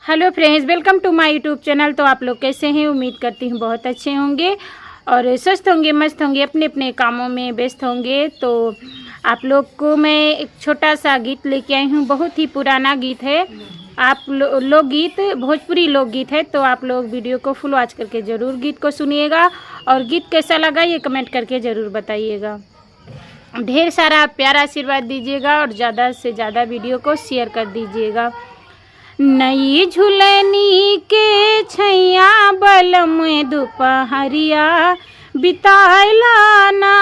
Hello friends, welcome two माय YouTube channel. तो आप लोग कैसे हैं? उम्मीद करती हूँ बहुत अच्छे होंगे और स्वस्थ होंगे, मस्त होंगे, अपने अपने कामों में व्यस्त होंगे। तो आप लोग को मैं एक छोटा सा गीत लेके आई हूँ। बहुत ही पुराना गीत है, आप लोकगीत, भोजपुरी लोकगीत है। तो आप लोग वीडियो को फुल वॉच करके ज़रूर गीत को सुनिएगा और गीत कैसा लगा ये कमेंट करके ज़रूर बताइएगा। ढेर सारा प्यारा आशीर्वाद दीजिएगा और ज़्यादा से ज़्यादा वीडियो को शेयर कर दीजिएगा। नई झुलनी के छैया बलम दोपहरिया बिताइला ना,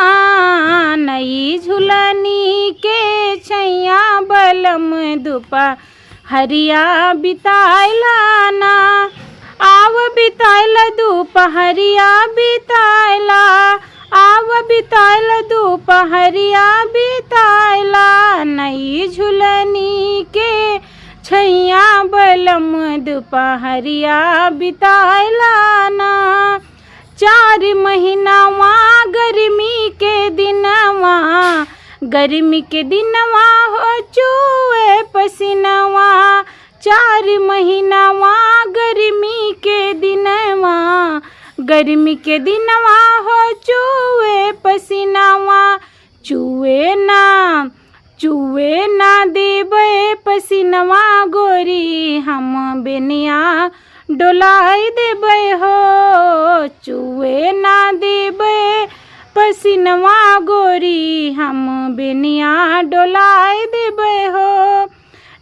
नई झुलनी के छैया बलम दोपहरिया बिताइला ना, आव बिताइला दोपहरिया बिताइला, आव बिताइला दोपहरिया बिताइला, नई झुलनी के छैया बलम दोपहरिया बिताइला ना। 4 महीनावा गर्मी के दिनवा, गर्मी के दिनवा हो चुए पसीनवा, 4 महीनावा गर्मी के दिनवा, गर्मी के दिनवा हो चुए पसीनवा, चुए ना देबे पसीनवा गोरी हम बेनिया डोलाई देबे हो, चुए ना देबे पसीनवा गोरी हम बेनिया डोलाई देबे हो।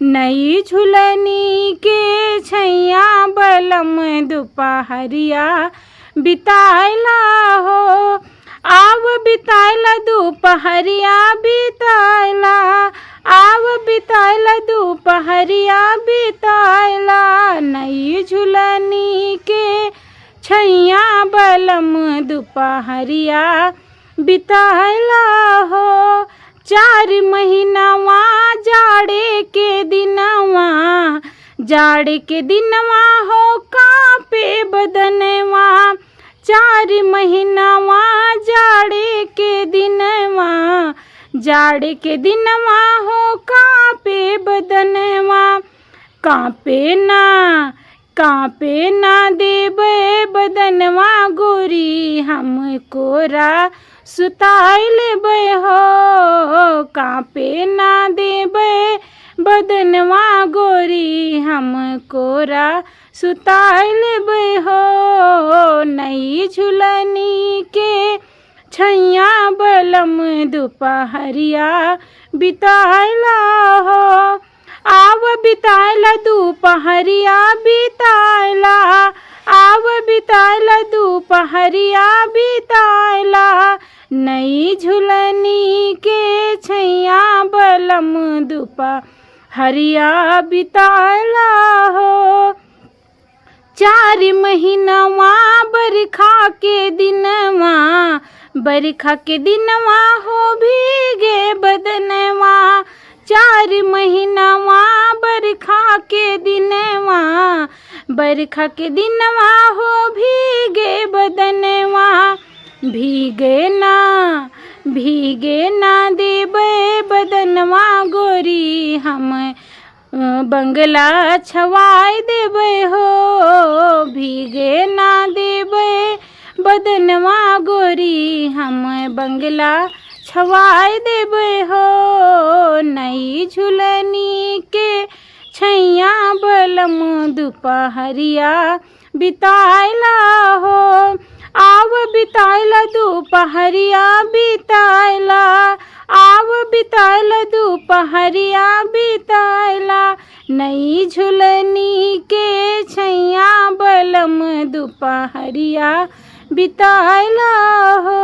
नई झुलनी के छैया बलम दोपहरिया बिताइला हो, आव बिताइला दोपहरिया बिताइला, आव बिताइला दोपहरिया बिताइला, नई झुलनी के छैया बलम दोपहरिया बिताइला हो। 4 महीनावा जाड़े के दिनवा, जाड़े के दिनवा हो कांपे बदनवा, 4 महीनावा जाड़े के दिनवा, जाड़े के दिनवा हो कांपे बदनवा, कांपे ना देबे बदनवा गोरी हम कोरा सुताई लेबे हो, कांपे ना देबे बदनवा गोरी हम कोरा सुताई लेबे हो। नई झुलनी के छैया बलम दोपहरिया बिताइला हो, आव बिताइला दोपहरिया बिताइला, आव बिताइला दोपहरिया बिताइला, नई झुलनी के छैया बलम दोपहरिया बिताइला हो। 4 महीनावा बरखा के दिनवा, बरखा के दिनवा हो भीगे बदनवा, 4 महीनावा बरखा के दिनवा, बरखा के दिनवा हो भीगे बदनवा, भीगे ना देबे बदनवा गोरी हम बंगला छवाई देबे हो, भीगे ना देबे बदनवा गोरी हम बंगला छवाई देबे हो। नई झुलनी के छैया बलम दोपहरिया बिताइला हो, आव बिताइला दोपहरिया बिताइला, आव बिताइला दोपहरिया बिताइला, नई झुलनी के छैया बलम दोपहरिया बिताइला हो।